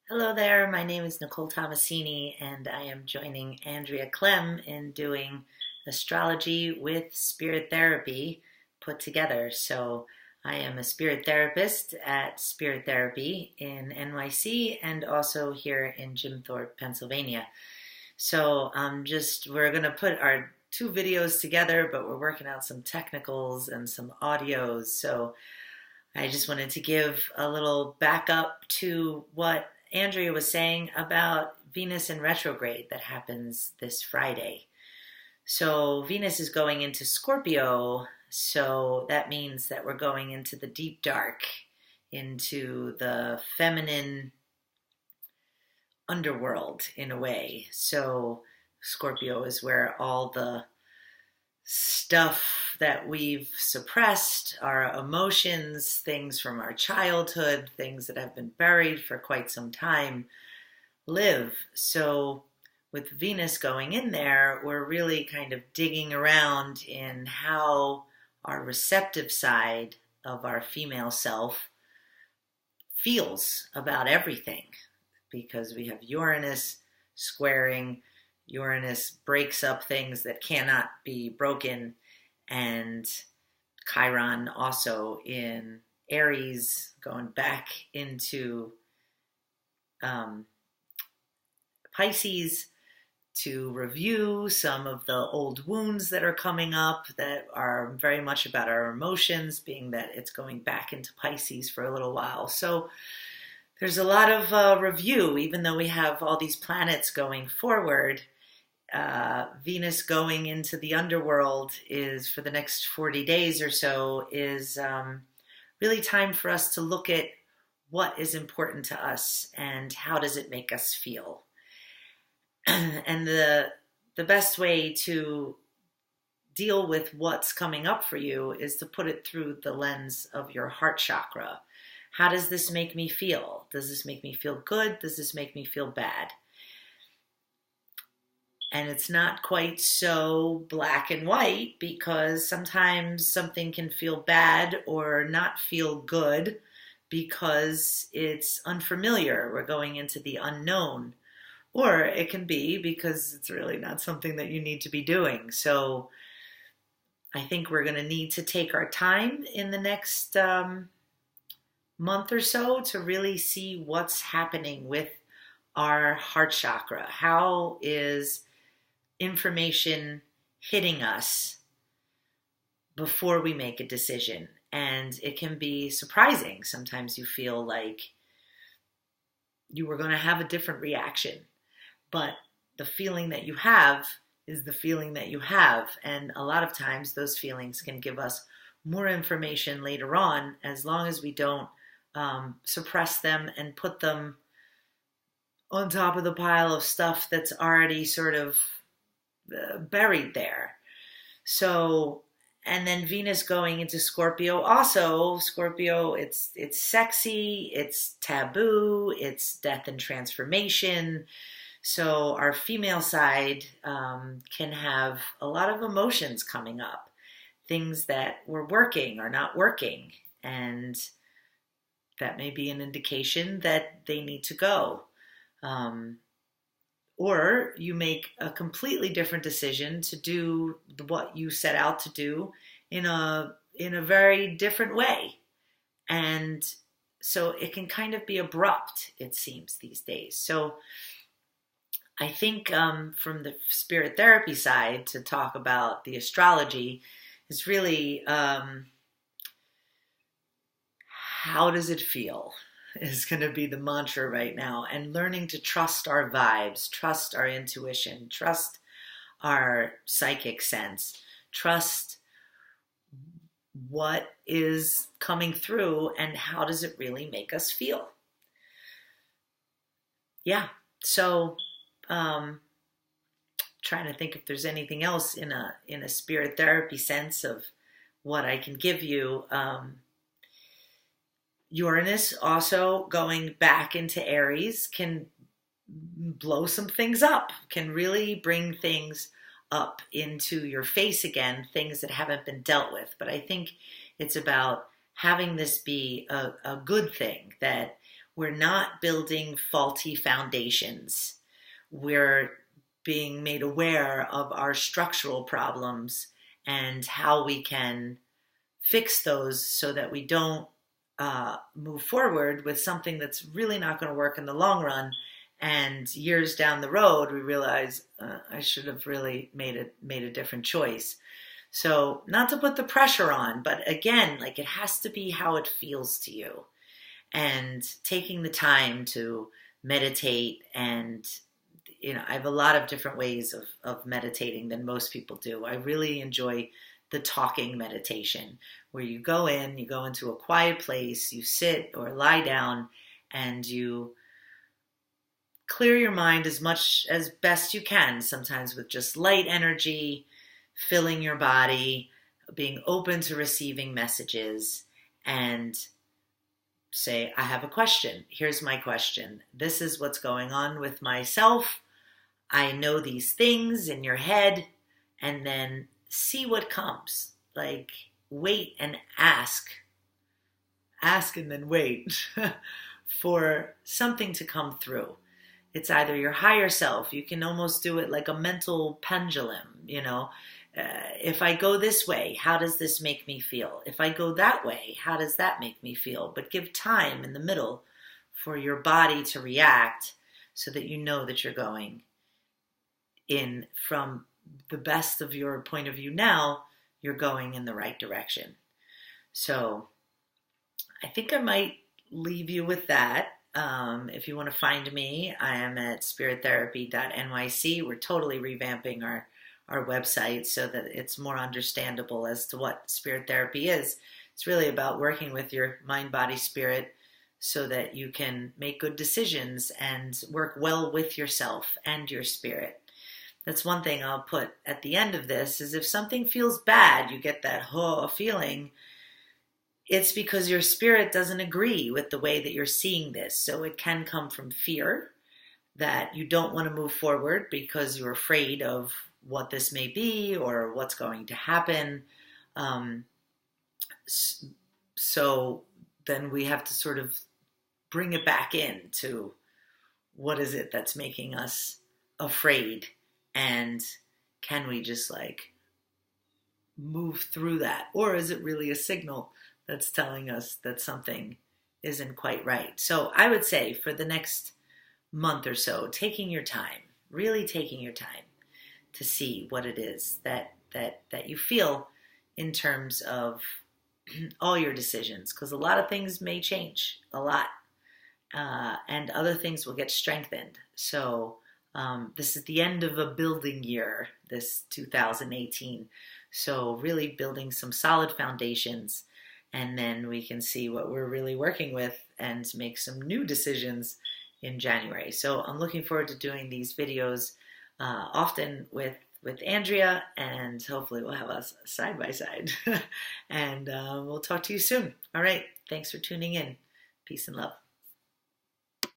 Hello there, my name is Nicole Tomassini, and I am joining Andrea Klim in doing astrology with spirit therapy put together. So, I am a spirit therapist at Spirit Therapy in NYC and also here in Jim Thorpe, Pennsylvania. So, we're going to put our two videos together, but we're working out some technicals and some audios. So, I just wanted to give a little backup to what Andrea was saying about Venus in retrograde that happens this Friday. So Venus is going into Scorpio, so that means that we're going into the deep dark, into the feminine underworld in a way. So Scorpio is where all the stuff that we've suppressed, our emotions, things from our childhood, things that have been buried for quite some time, live. So, with Venus going in there, we're really kind of digging around in how our receptive side of our female self feels about everything because we have Uranus squaring. Uranus breaks up things that cannot be broken, and Chiron also in Aries, going back into Pisces to review some of the old wounds that are coming up that are very much about our emotions, being that it's going back into Pisces for a little while. So there's a lot of review, even though we have all these planets going forward. Venus going into the underworld is for the next 40 days or so is really time for us to look at what is important to us and how does it make us feel. And the best way to deal with what's coming up for you is to put it through the lens of your heart chakra. How does this make me feel? Does this make me feel good? Does this make me feel bad? And it's not quite so black and white because sometimes something can feel bad or not feel good because it's unfamiliar. We're going into the unknown. Or it can be because it's really not something that you need to be doing. So I think we're going to need to take our time in the next month or so to really see what's happening with our heart chakra. How is information hitting us before we make a decision? And it can be surprising. Sometimes you feel like you were going to have a different reaction, but the feeling that you have is the feeling that you have. And a lot of times those feelings can give us more information later on, as long as we don't suppress them and put them on top of the pile of stuff that's already sort of buried there. So, and then Venus going into Scorpio also. Scorpio, it's sexy, it's taboo, it's death and transformation. So our female side can have a lot of emotions coming up, things that were working or not working, and that may be an indication that they need to go. Or you make a completely different decision to do what you set out to do in a very different way. And so it can kind of be abrupt, it seems, these days. So I think from the spirit therapy side, to talk about the astrology is really how does it feel is going to be the mantra right now. And learning to trust our vibes, trust our intuition, trust our psychic sense, trust what is coming through and how does it really make us feel. Yeah, so trying to think if there's anything else in a spirit therapy sense of what I can give you. Uranus also going back into Aries can blow some things up, can really bring things up into your face again, things that haven't been dealt with. But I think it's about having this be a good thing, that we're not building faulty foundations. We're being made aware of our structural problems and how we can fix those so that we don't move forward with something that's really not going to work in the long run. And years down the road, we realize I should have really made a different choice. So not to put the pressure on, but again, like it has to be how it feels to you. And taking the time to meditate and I have a lot of different ways of meditating than most people do. I really enjoy the talking meditation where you go into a quiet place, you sit or lie down and you clear your mind as much as best you can, sometimes with just light energy, filling your body, being open to receiving messages, and say, I have a question. Here's my question. This is what's going on with myself. I know these things in your head, and then see what comes. Like, wait and ask. Ask and then wait for something to come through. It's either your higher self. You can almost do it like a mental pendulum, if I go this way, how does this make me feel? If I go that way, how does that make me feel? But give time in the middle for your body to react so that you know that you're going in from the best of your point of view now, you're going in the right direction. So I think I might leave you with that. If you want to find me, I am at spirittherapy.nyc. We're totally revamping our website so that it's more understandable as to what spirit therapy is. It's really about working with your mind, body, spirit so that you can make good decisions and work well with yourself and your spirit. That's one thing I'll put at the end of this is if something feels bad, you get that feeling, it's because your spirit doesn't agree with the way that you're seeing this. So it can come from fear that you don't want to move forward because you're afraid of what this may be or what's going to happen. So then we have to sort of bring it back in to what is it that's making us afraid, and can we just like move through that? Or is it really a signal that's telling us that something isn't quite right? So I would say for the next month or so, taking your time, really taking your time to see what it is that you feel in terms of all your decisions, because a lot of things may change a lot, and other things will get strengthened. So this is the end of a building year, this 2018. So really building some solid foundations, and then we can see what we're really working with and make some new decisions in January. So I'm looking forward to doing these videos often with Andrea, and hopefully we'll have us side by side. And we'll talk to you soon. All right. Thanks for tuning in. Peace and love.